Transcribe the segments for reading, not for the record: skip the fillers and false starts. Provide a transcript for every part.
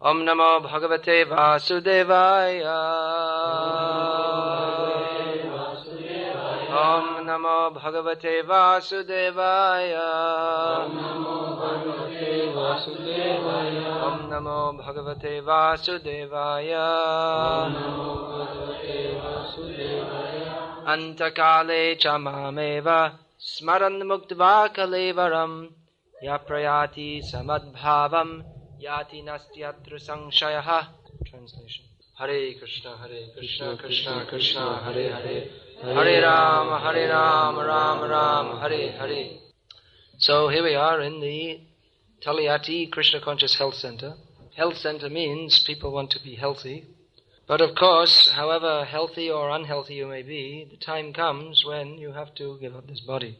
Om Namo Bhagavate Vasudevaya. Om Namo Bhagavate Vasudevaya. Om Namo Bhagavate Vasudevaya. Antakale chamameva smaran muktva kalevaram yaprayati samadbhavam yati nastyatra sangshayaha. Translation. Hare Krishna, Krishna Krishna, Hare Hare, Hare Rama, Rama Rama, Hare Hare. So here we are in the Taliyati Krishna Conscious Health Center. Health center means people want to be healthy. But of course, however healthy or unhealthy you may be, the time comes when you have to give up this body.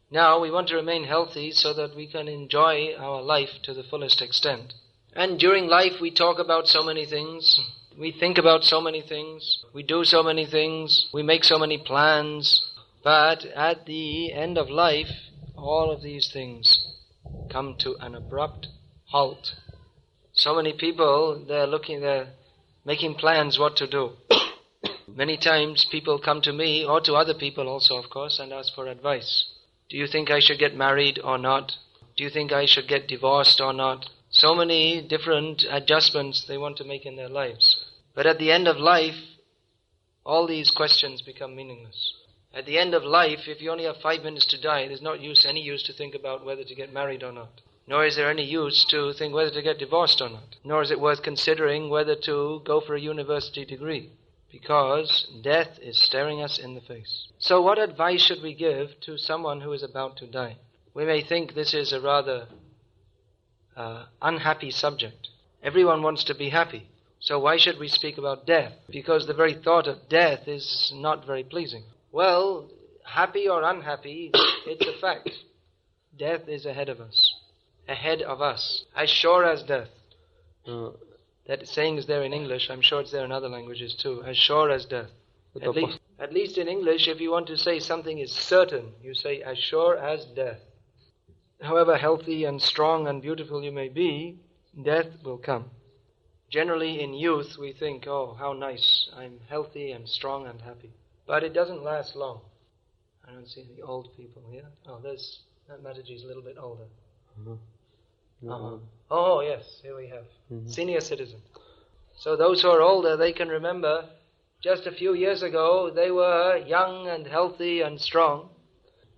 Now, we want to remain healthy so that we can enjoy our life to the fullest extent. And during life we talk about so many things, we think about so many things, we do so many things, we make so many plans. But at the end of life, all of these things come to an abrupt halt. So many people, they're making plans what to do. Many times people come to me, or to other people also, of course, and ask for advice. Do you think I should get married or not? Do you think I should get divorced or not? So many different adjustments they want to make in their lives. But at the end of life, all these questions become meaningless. At the end of life, if you only have 5 minutes to die, there's not any use to think about whether to get married or not. Nor is there any use to think whether to get divorced or not. Nor is it worth considering whether to go for a university degree. Because death is staring us in the face. So what advice should we give to someone who is about to die? We may think this is a rather unhappy subject. Everyone wants to be happy. So why should we speak about death? Because the very thought of death is not very pleasing. Well, happy or unhappy, it's a fact. Death is ahead of us. Ahead of us. As sure as death. That saying is there in English. I'm sure it's there in other languages too. As sure as death. At least in English, if you want to say something is certain, you say as sure as death. However healthy and strong and beautiful you may be, death will come. Generally in youth we think, oh, how nice, I'm healthy and strong and happy. But it doesn't last long. I don't see any old people here. Oh, that Mataji's a little bit older. Oh, yes, here we have. Senior citizen. So those who are older, they can remember just a few years ago they were young and healthy and strong.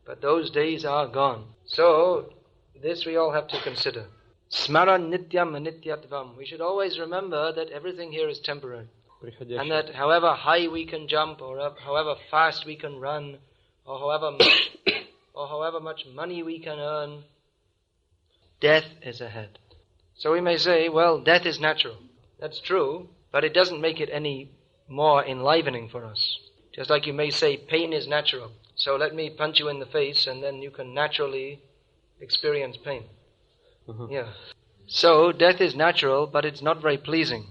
But those days are gone. So, this we all have to consider. Smaran nityam anityatvam. We should always remember that everything here is temporary. And that however high we can jump, or however fast we can run, or however much money we can earn, death is ahead. So we may say, well, death is natural. That's true, but it doesn't make it any more enlivening for us. Just like you may say, pain is natural. So let me punch you in the face and then you can naturally experience pain. Yeah. So death is natural, but it's not very pleasing.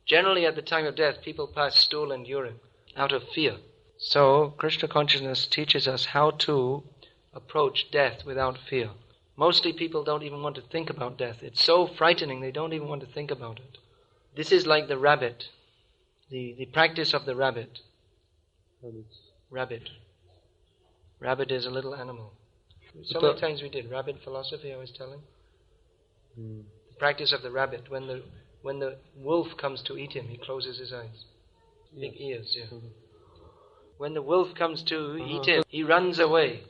Generally at the time of death, people pass stool and urine out of fear. So Krishna consciousness teaches us how to approach death without fear. Mostly people don't even want to think about death. It's so frightening they don't even want to think about it. This is like the rabbit, the practice of the rabbit. Rabbit. Rabbit is a little animal. So many times we did rabbit philosophy, I was telling. The practice of the rabbit. When the wolf comes to eat him, he closes his eyes. Big ears, yeah. When the wolf comes to eat him, he runs away.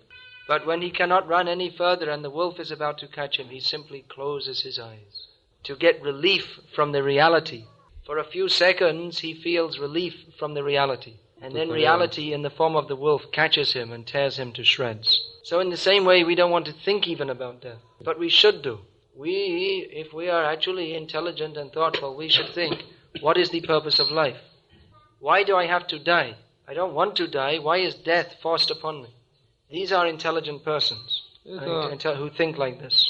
But when he cannot run any further and the wolf is about to catch him, he simply closes his eyes to get relief from the reality. For a few seconds, he feels relief from the reality. And then reality in the form of the wolf catches him and tears him to shreds. So in the same way, we don't want to think even about death. But we should do. If we are actually intelligent and thoughtful, we should think, what is the purpose of life? Why do I have to die? I don't want to die. Why is death forced upon me? These are intelligent persons who think like this.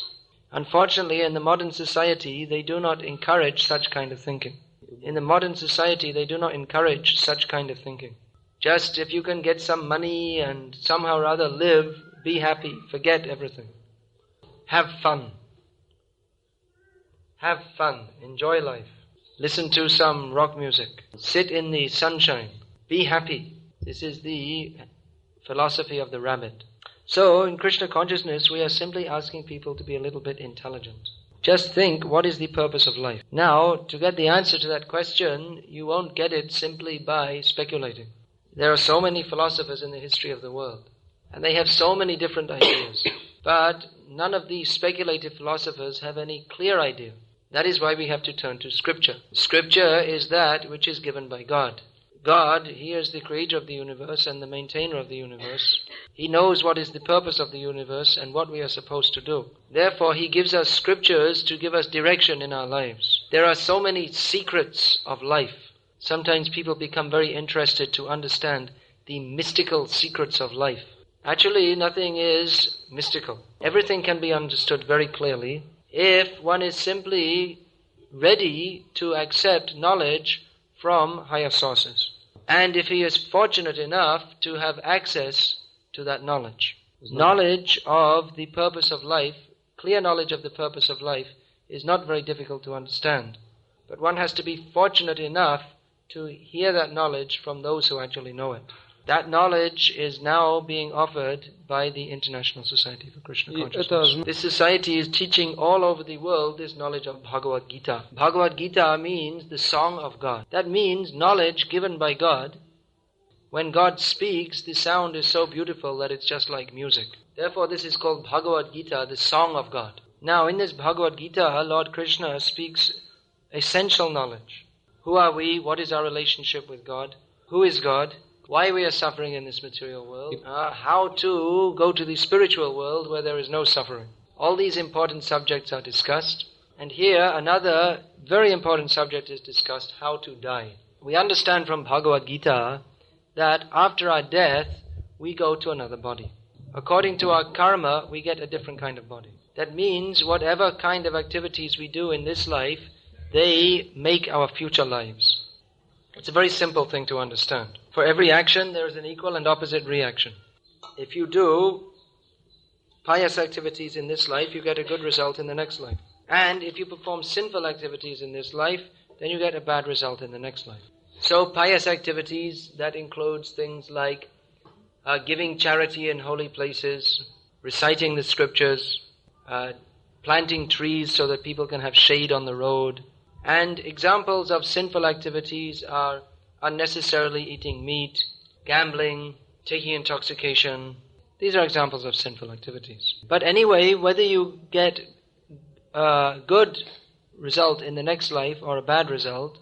Unfortunately, in the modern society, they do not encourage such kind of thinking. In the modern society, they do not encourage such kind of thinking. Just if you can get some money and somehow or other live, be happy, forget everything. Have fun. Have fun, enjoy life. listen to some rock music, sit in the sunshine, be happy. This is the philosophy of the rabbit. So, in Krishna consciousness, we are simply asking people to be a little bit intelligent. Just think, what is the purpose of life? Now, to get the answer to that question, you won't get it simply by speculating. There are so many philosophers in the history of the world, and they have so many different ideas. But none of these speculative philosophers have any clear idea. That is why we have to turn to Scripture. Scripture is that which is given by God. God, He is the creator of the universe and the maintainer of the universe. He knows what is the purpose of the universe and what we are supposed to do. Therefore, He gives us scriptures to give us direction in our lives. There are so many secrets of life. Sometimes people become very interested to understand the mystical secrets of life. Actually, nothing is mystical. Everything can be understood very clearly if one is simply ready to accept knowledge from higher sources. And if he is fortunate enough to have access to that knowledge. Knowledge of the purpose of life, clear knowledge of the purpose of life, is not very difficult to understand. But one has to be fortunate enough to hear that knowledge from those who actually know it. That knowledge is now being offered by the International Society for Krishna Consciousness. This society is teaching all over the world this knowledge of Bhagavad-gita. Bhagavad-gita means the song of God. That means knowledge given by God. When God speaks, the sound is so beautiful that it's just like music. Therefore, this is called Bhagavad-gita, the song of God. Now, in this Bhagavad-gita, Lord Krishna speaks essential knowledge. Who are we? What is our relationship with God? Who is God? Why we are suffering in this material world, how to go to the spiritual world where there is no suffering. All these important subjects are discussed. And here another very important subject is discussed, how to die. We understand from Bhagavad-gita that after our death, we go to another body. According to our karma, we get a different kind of body. That means whatever kind of activities we do in this life, they make our future lives. It's a very simple thing to understand. For every action, there is an equal and opposite reaction. If you do pious activities in this life, you get a good result in the next life. And if you perform sinful activities in this life, then you get a bad result in the next life. So pious activities, that includes things like giving charity in holy places, reciting the scriptures, planting trees so that people can have shade on the road. And examples of sinful activities are unnecessarily eating meat, gambling, taking intoxication. These are examples of sinful activities. But anyway, whether you get a good result in the next life or a bad result,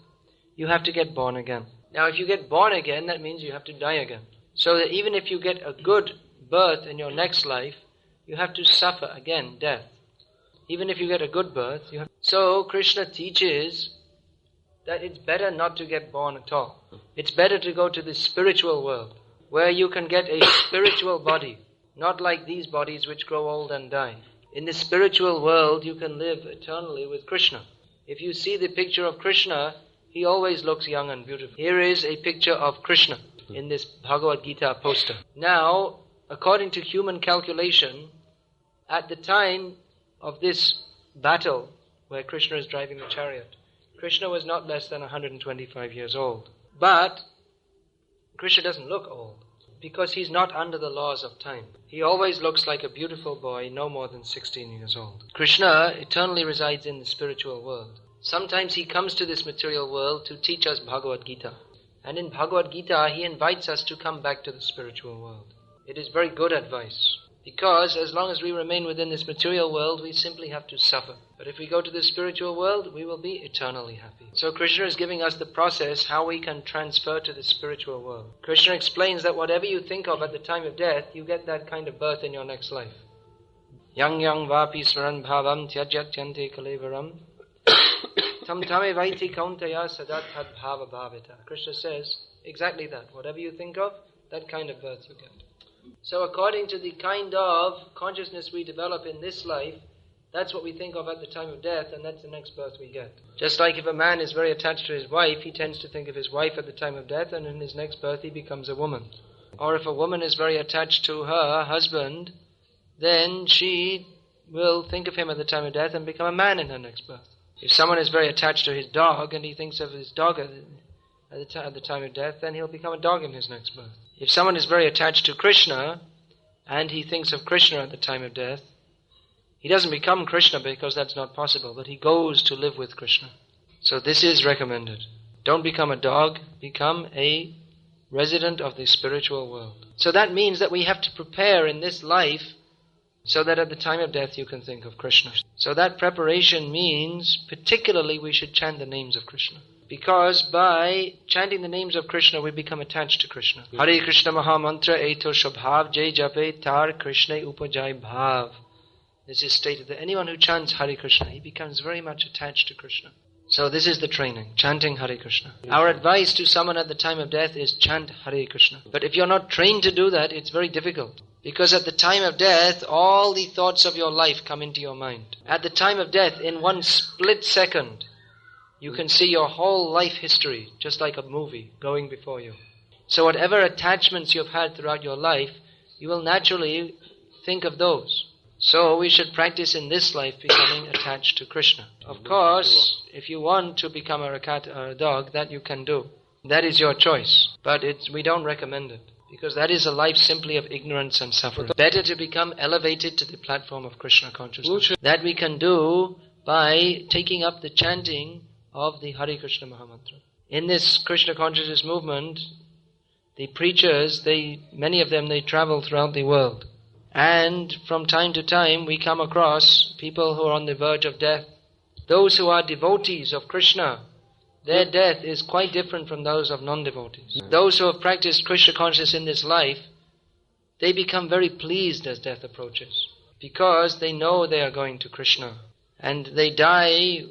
you have to get born again. Now, if you get born again, that means you have to die again. So that even if you get a good birth in your next life, you have to suffer again death. Even if you get a good birth, you have... So Krishna teaches that it's better not to get born at all. It's better to go to the spiritual world, where you can get a spiritual body, not like these bodies which grow old and die. In the spiritual world, you can live eternally with Krishna. If you see the picture of Krishna, he always looks young and beautiful. Here is a picture of Krishna in this Bhagavad-gita poster. Now, according to human calculation, at the time of this battle where Krishna is driving the chariot, Krishna was not less than 125 years old. But Krishna doesn't look old because he's not under the laws of time. He always looks like a beautiful boy, no more than 16 years old. Krishna eternally resides in the spiritual world. Sometimes he comes to this material world to teach us Bhagavad-gita. And in Bhagavad-gita, he invites us to come back to the spiritual world. It is very good advice. Because as long as we remain within this material world, we simply have to suffer. But if we go to the spiritual world, we will be eternally happy. So Krishna is giving us the process how we can transfer to the spiritual world. Krishna explains that whatever you think of at the time of death, you get that kind of birth in your next life. Yang yang vapi smaran bhavam tyajat yante kalevaram tam tame vaiti kauntaya sadat had bhava bhavita. Krishna says exactly that. Whatever you think of, that kind of birth you get. So according to the kind of consciousness we develop in this life, that's what we think of at the time of death, and that's the next birth we get. Just like if a man is very attached to his wife, he tends to think of his wife at the time of death, and in his next birth he becomes a woman. Or if a woman is very attached to her husband, then she will think of him at the time of death and become a man in her next birth. If someone is very attached to his dog and he thinks of his dog at the time of death, then he'll become a dog in his next birth. If someone is very attached to Krishna and he thinks of Krishna at the time of death, he doesn't become Krishna because that's not possible, but he goes to live with Krishna. So this is recommended. Don't become a dog, become a resident of the spiritual world. So that means that we have to prepare in this life so that at the time of death you can think of Krishna. So that preparation means particularly we should chant the names of Krishna. Because by chanting the names of Krishna we become attached to Krishna. Hare Krishna Maha Mantra Eto Shabhav Jai Jape Tar Krishna Upajai Bhav. This is stated that anyone who chants Hare Krishna, he becomes very much attached to Krishna. So this is the training, chanting Hare Krishna. Our advice to someone at the time of death is chant Hare Krishna. But if you're not trained to do that, it's very difficult. Because at the time of death, all the thoughts of your life come into your mind. At the time of death, in one split second, you can see your whole life history, just like a movie, going before you. So whatever attachments you've had throughout your life, you will naturally think of those. So we should practice in this life becoming attached to Krishna. Of course, if you want to become a cat or a dog, that you can do. That is your choice. But we don't recommend it. Because that is a life simply of ignorance and suffering. Better to become elevated to the platform of Krishna consciousness. That we can do by taking up the chanting of the Hare Krishna Mahamantra. In this Krishna consciousness movement, the preachers, many of them, they travel throughout the world. And from time to time we come across people who are on the verge of death. Those who are devotees of Krishna, their death is quite different from those of non-devotees. Those who have practiced Krishna consciousness in this life, they become very pleased as death approaches. Because they know they are going to Krishna. And they die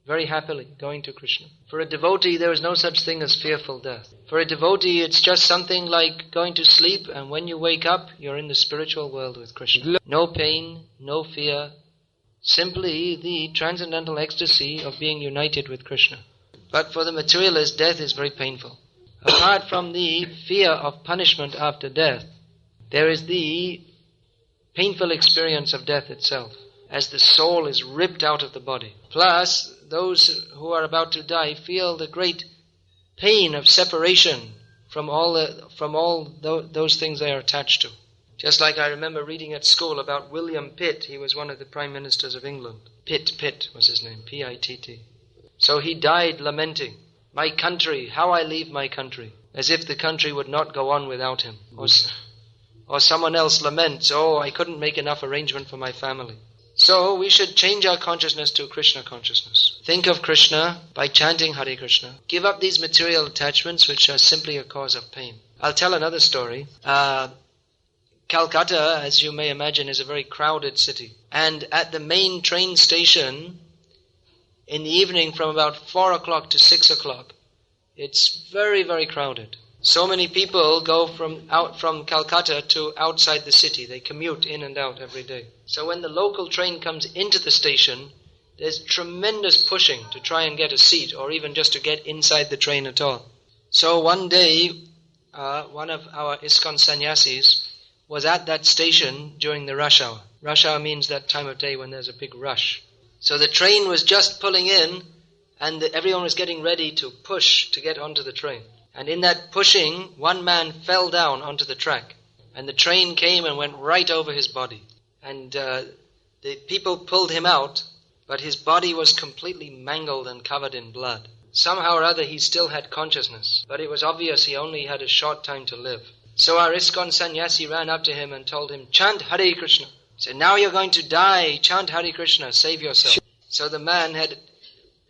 very happily, going to Krishna. For a devotee, there is no such thing as fearful death. For a devotee, it's just something like going to sleep, and when you wake up, you're in the spiritual world with Krishna. No pain, no fear, simply the transcendental ecstasy of being united with Krishna. But for the materialist, death is very painful. Apart from the fear of punishment after death, there is the painful experience of death itself, as the soul is ripped out of the body. Plus, those who are about to die feel the great pain of separation from all those things they are attached to. Just like I remember reading at school about William Pitt. He was one of the Prime Ministers of England. Pitt was his name, P-I-T-T. So he died lamenting, "My country, how I leave my country," as if the country would not go on without him. Or someone else laments, "Oh, I couldn't make enough arrangement for my family." So we should change our consciousness to Krishna consciousness. Think of Krishna by chanting Hare Krishna. Give up these material attachments which are simply a cause of pain. I'll tell another story. Calcutta, as you may imagine, is a very crowded city. And at the main train station, in the evening from about 4 o'clock to 6 o'clock, it's very, very crowded. So many people go from Calcutta to outside the city. They commute in and out every day. So when the local train comes into the station, there's tremendous pushing to try and get a seat or even just to get inside the train at all. So one day, one of our ISKCON sannyasis was at that station during the rush hour. Rush hour means that time of day when there's a big rush. So the train was just pulling in and everyone was getting ready to push to get onto the train. And in that pushing, one man fell down onto the track. And the train came and went right over his body. And the people pulled him out, but his body was completely mangled and covered in blood. Somehow or other he still had consciousness, but it was obvious he only had a short time to live. So our ISKCON sannyasi ran up to him and told him, "Chant Hare Krishna." He said, "Now you're going to die. Chant Hare Krishna. Save yourself." So the man had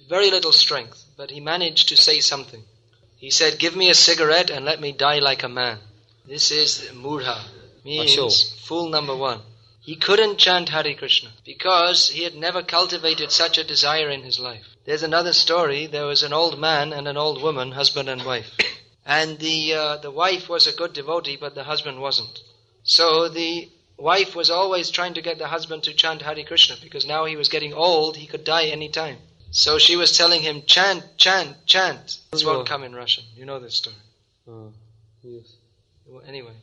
very little strength, but he managed to say something. He said, "Give me a cigarette and let me die like a man." This is murha, means fool number one. He couldn't chant Hare Krishna because he had never cultivated such a desire in his life. There's another story. There was an old man and an old woman, husband and wife. And the wife was a good devotee, but the husband wasn't. So the wife was always trying to get the husband to chant Hare Krishna because now he was getting old, he could die any time. So she was telling him, "Chant, chant, chant." This won't come in Russian. You know this story. Yes. Anyway,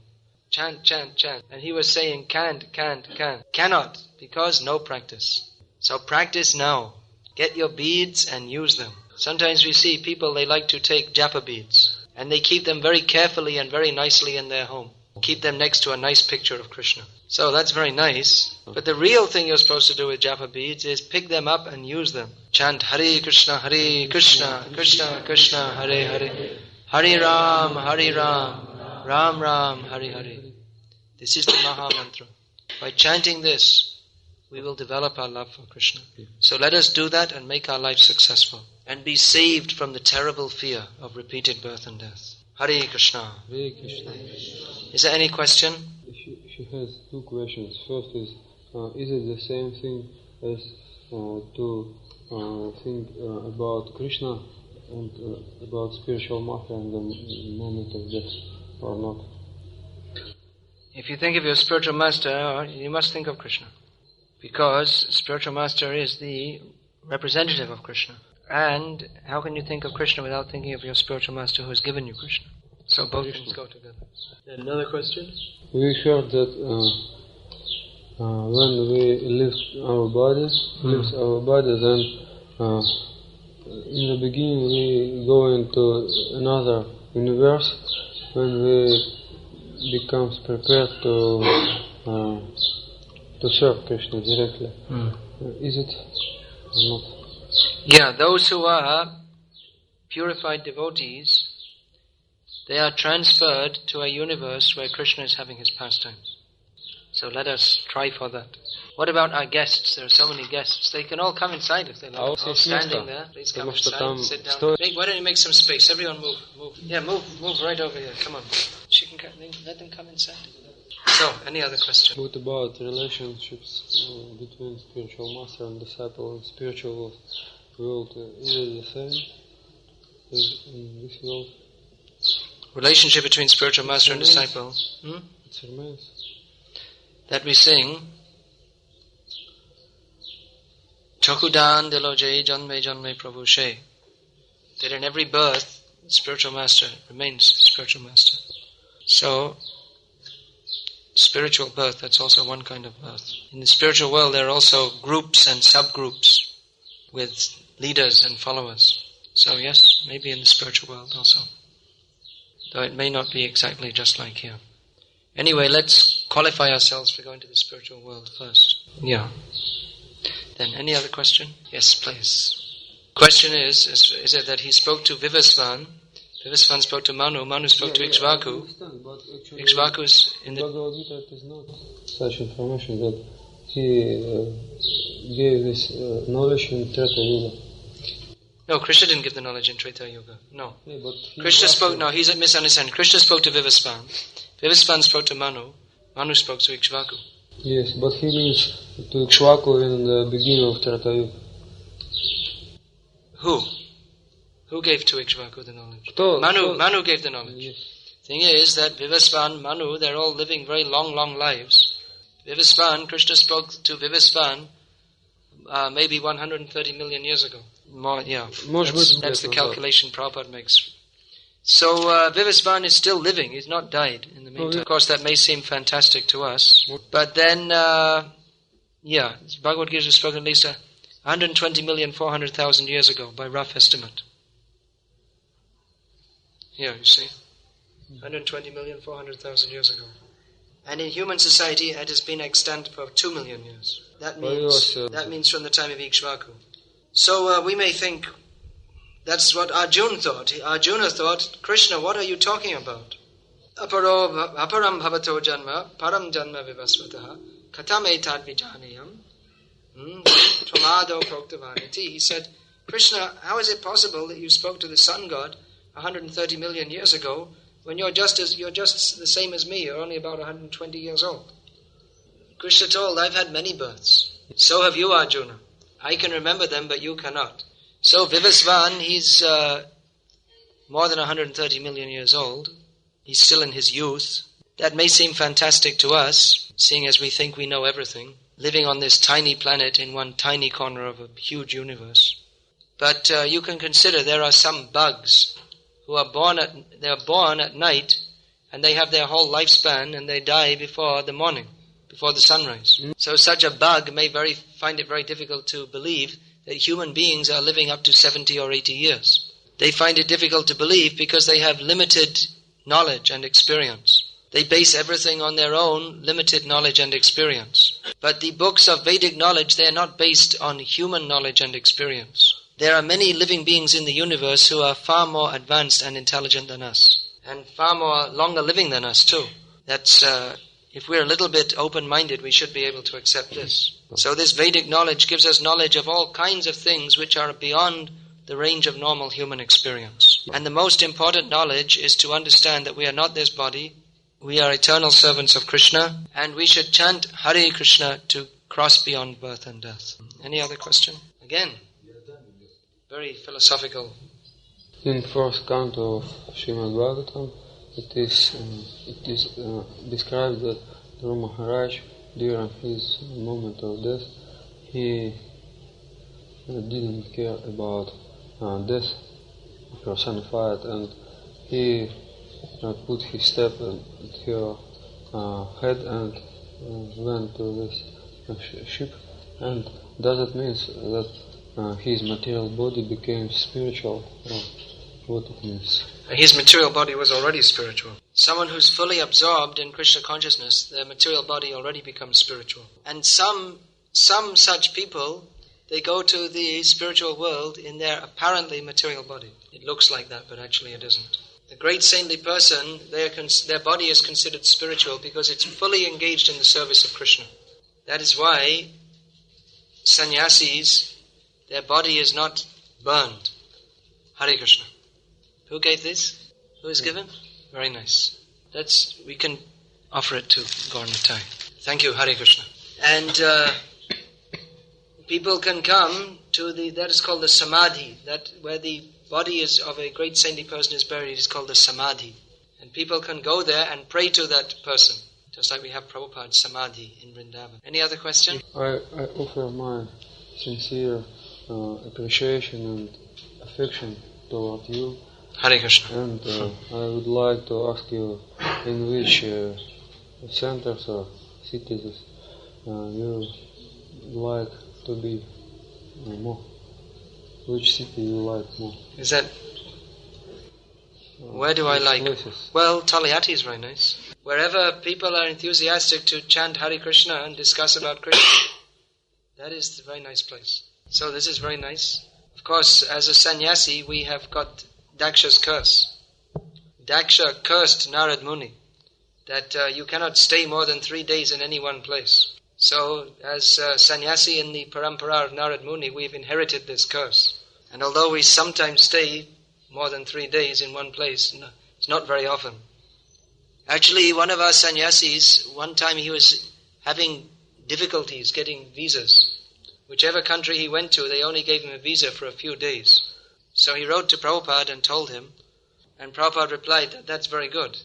chant, chant, chant. And he was saying, "Can't, can't, can't." Cannot, because no practice. So practice now. Get your beads and use them. Sometimes we see people, they like to take japa beads. And they keep them very carefully and very nicely in their home. Keep them next to a nice picture of Krishna. So that's very nice. But the real thing you're supposed to do with japa beads is pick them up and use them. Chant Hare Krishna, Krishna Krishna, Hare Hare. Hare Ram, Ram Ram, Hare Hare. This is the Maha Mantra. By chanting this, we will develop our love for Krishna. So let us do that and make our life successful. And be saved from the terrible fear of repeated birth and death. Hare Krishna. Hare Krishna. Is there any question? She has two questions. First is it the same thing as to think about Krishna and about spiritual master in the moment of death, or not? If you think of your spiritual master, you must think of Krishna. Because spiritual master is the representative of Krishna. And how can you think of Krishna without thinking of your spiritual master who has given you Krishna? So both things go together. Another question? We heard that when we lift our bodies, then in the beginning we go into another universe when we become prepared to serve Krishna directly. Is it or not? Yeah, those who are purified devotees, they are transferred to a universe where Krishna is having his pastimes. So let us try for that. What about our guests? There are so many guests. They can all come inside if they like. All standing there. Please come inside, sit down. Why don't you make some space? Everyone move. Yeah, move right over here. Come on. Let them come inside. So, any other question? What about relationships between spiritual master and disciple in spiritual world? Is it the same as in this world? Relationship between spiritual master and disciple? It remains. That we sing, Chakudan Deloje Janme Janme Prabhu She. That in every birth, spiritual master remains spiritual master. So, spiritual birth, that's also one kind of birth. In the spiritual world, there are also groups and subgroups with leaders and followers. So yes, maybe in the spiritual world also. Though it may not be exactly just like here. Anyway, let's qualify ourselves for going to the spiritual world first. Yeah. Then, any other question? Yes, please. Question is it that he spoke to Vivasvan? Vivasvan spoke to Manu. Manu spoke to Ikshvaku. Ikshvaku is in the Bhagavad-gita. It is not such information that he gave this knowledge in Treta Yuga. No, Krishna didn't give the knowledge in Treta Yuga. No. Yeah, but Krishna spoke. No, he's a misunderstanding. Krishna spoke to Vivasvan. Vivasvan spoke to Manu. Manu spoke to Ikshvaku. Yes, but he means to Ikshvaku in the beginning of Treta Yuga. Who gave to Ikshvaku the knowledge? Manu gave the knowledge. Yes. Thing is that Vivasvan, Manu, they're all living very long lives. Vivasvan, Krishna spoke to Vivasvan maybe 130 million years ago. More, yeah. That's the calculation Prabhupada makes. So Vivasvan is still living. He's not died in the meantime. Of course, that may seem fantastic to us. But then, Bhagavad-gita was spoken at least 120,400,000 years ago, by rough estimate. Here, you see. 120,400,000 years ago. And in human society, it has been extant for 2 million years. That means from the time of Ikshvaku. So we may think, that's what Arjuna thought. Arjuna thought, Krishna, what are you talking about? Aparam bhavato janma, param janma vivasvataha, katam etad vijaniyam, tvamado proktavaniti. He said, Krishna, how is it possible that you spoke to the sun god 130 million years ago when you're just the same as me, you're only about 120 years old? Krishna told, I've had many births. So have you, Arjuna. I can remember them, but you cannot. So Vivasvan, he's more than 130 million years old. He's still in his youth. That may seem fantastic to us, seeing as we think we know everything, living on this tiny planet in one tiny corner of a huge universe. But you can consider there are some bugs who are born at night, and they have their whole lifespan, and they die before the morning, before the sunrise. So such a bug may find it very difficult to believe that human beings are living up to 70 or 80 years. They find it difficult to believe because they have limited knowledge and experience. They base everything on their own limited knowledge and experience. But the books of Vedic knowledge, they are not based on human knowledge and experience. There are many living beings in the universe who are far more advanced and intelligent than us, and far more longer living than us too. That's, if we're a little bit open-minded, we should be able to accept this. So this Vedic knowledge gives us knowledge of all kinds of things which are beyond the range of normal human experience. And the most important knowledge is to understand that we are not this body, we are eternal servants of Krishna, and we should chant Hare Krishna to cross beyond birth and death. Any other question? Again, very philosophical. In first canto of Srimad Bhagavatam, it is described that Dhruva Maharaj, during his moment of death, he didn't care about death personified, and he put his step at her head and went to this ship. And does it mean that his material body became spiritual, or what it means? His material body was already spiritual. Someone who's fully absorbed in Krishna consciousness, their material body already becomes spiritual. And some such people, they go to the spiritual world in their apparently material body. It looks like that, but actually it isn't. A great saintly person, their body is considered spiritual because it's fully engaged in the service of Krishna. That is why sannyasis, their body is not burned. Hare Krishna. Who gave this? Who is given? Very nice. We can offer it to Gaur Nitai. Thank you, Hare Krishna. And people can come to that is called the samadhi, that where the body is of a great saintly person is buried, is called the samadhi. And people can go there and pray to that person, just like we have Prabhupada's samadhi in Vrindavan. Any other question? I offer my sincere appreciation and affection toward you. Hare Krishna. And I would like to ask you in which centers or cities you like to be more. Which city you like more? Is that... Where do I like? Places. Well, Talihati is very nice. Wherever people are enthusiastic to chant Hare Krishna and discuss about Krishna, that is a very nice place. So this is very nice. Of course, as a sannyasi, we have got Daksha's curse. Daksha cursed Narad Muni that you cannot stay more than 3 days in any one place. So, as sannyasi in the parampara of Narad Muni, we've inherited this curse. And although we sometimes stay more than 3 days in one place, it's not very often. Actually, one of our sannyasis, one time he was having difficulties getting visas. Whichever country he went to, they only gave him a visa for a few days. So he wrote to Prabhupada and told him, and Prabhupada replied, that's very good,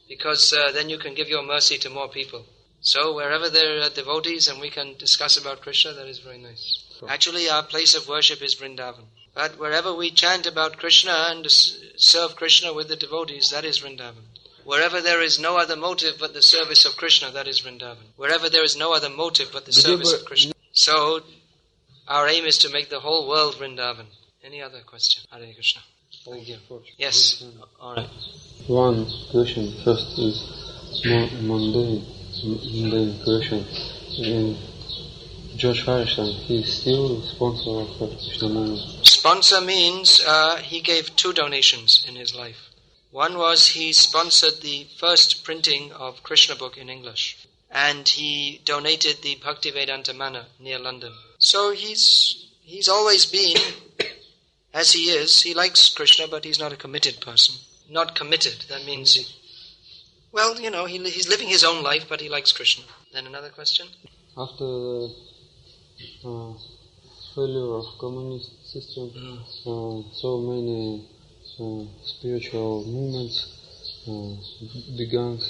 because then you can give your mercy to more people. So wherever there are devotees and we can discuss about Krishna, that is very nice. Actually, our place of worship is Vrindavan. But wherever we chant about Krishna and serve Krishna with the devotees, that is Vrindavan. Wherever there is no other motive but the service of Krishna, that is Vrindavan. Wherever there is no other motive but the service of Krishna. So, our aim is to make the whole world Vrindavan. Any other question? Hare Krishna. Thank you. Yes. All right. One question first is mundane question. In George Harrison, he is still sponsor of Krishna Movement. Sponsor means he gave 2 donations in his life. One was he sponsored the first printing of Krishna book in English, and he donated the Bhakti-Vedanta Manor near London. So he's always been, as he is, he likes Krishna, but he's not a committed person. Not committed, that means, he's living his own life, but he likes Krishna. Then another question? After the failure of communist system, so many spiritual movements began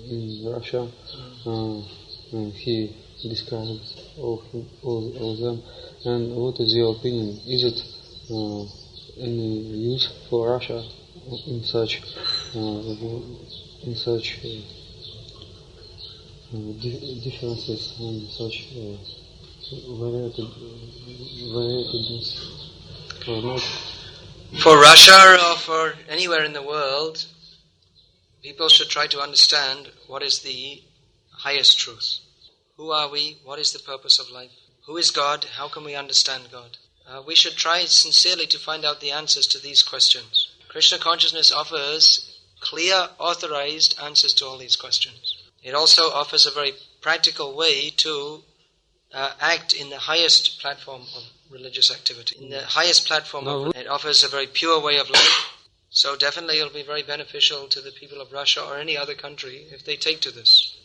in Russia. He describes all them. And what is your opinion? Is it any use for Russia in such differences and such variedness or not. For Russia or for anywhere in the world, people should try to understand what is the highest truth. Who are we? What is the purpose of life? Who is God? How can we understand God? We should try sincerely to find out the answers to these questions. Krishna consciousness offers clear, authorized answers to all these questions. It also offers a very practical way to act in the highest platform of religious activity. In the highest platform it offers a very pure way of life. So definitely it will be very beneficial to the people of Russia or any other country if they take to this.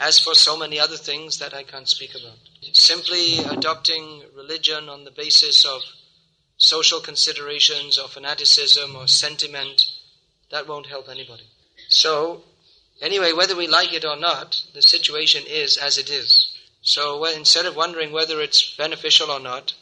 As for so many other things that I can't speak about. Simply adopting religion on the basis of social considerations or fanaticism or sentiment, that won't help anybody. So, anyway, whether we like it or not, the situation is as it is. So instead of wondering whether it's beneficial or not,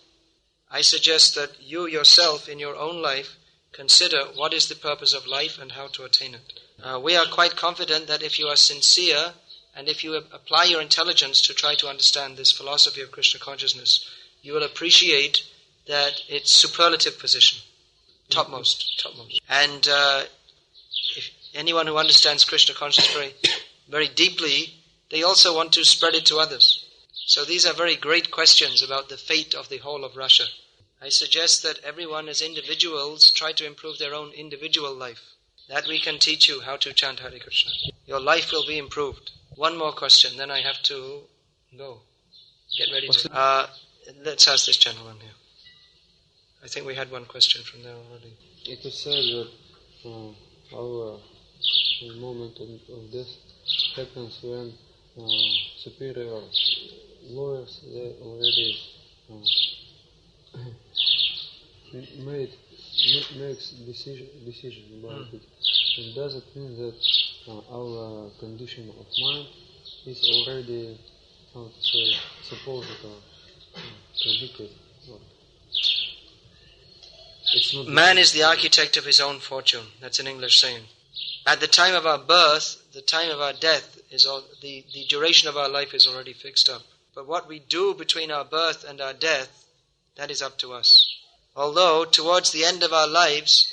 I suggest that you yourself in your own life consider what is the purpose of life and how to attain it. We are quite confident that if you are sincere and if you apply your intelligence to try to understand this philosophy of Krishna consciousness, you will appreciate that it's superlative position, topmost. And if anyone who understands Krishna consciousness very, very deeply, they also want to spread it to others. So these are very great questions about the fate of the whole of Russia. I suggest that everyone as individuals try to improve their own individual life. That we can teach you how to chant Hare Krishna. Your life will be improved. One more question, then I have to go. Get ready to... let's ask this gentleman here. I think we had one question from there already. It is said that our moment of death happens when superior lawyers they already makes decision about it. And does it mean that our condition of mind is already, how to say, supposed or predicted? Man is the architect of his own fortune. That's an English saying. At the time of our birth, the time of our death, the duration of our life is already fixed up. But what we do between our birth and our death, that is up to us. Although, towards the end of our lives,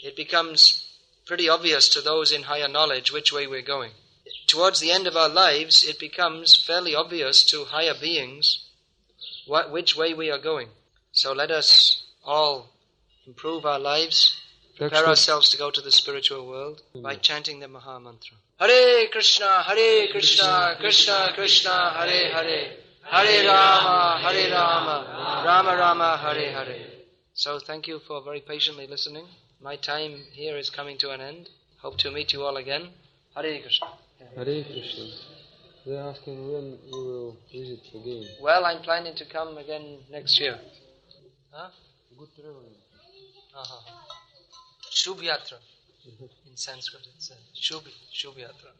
it becomes pretty obvious to those in higher knowledge which way we're going. Towards the end of our lives, it becomes fairly obvious to higher beings which way we are going. So let us all improve our lives, prepare ourselves to go to the spiritual world by chanting the Maha Mantra. Hare Krishna, Krishna Krishna, Hare Hare, Hare Rama, Rama Rama, Hare Hare. So thank you for very patiently listening. My time here is coming to an end. Hope to meet you all again. Hare Krishna. Hare Krishna. They're asking when you will visit again. Well, I'm planning to come again next year. Huh? Good traveling. Shubh Yatra. In Sanskrit it says Shubh Yatra.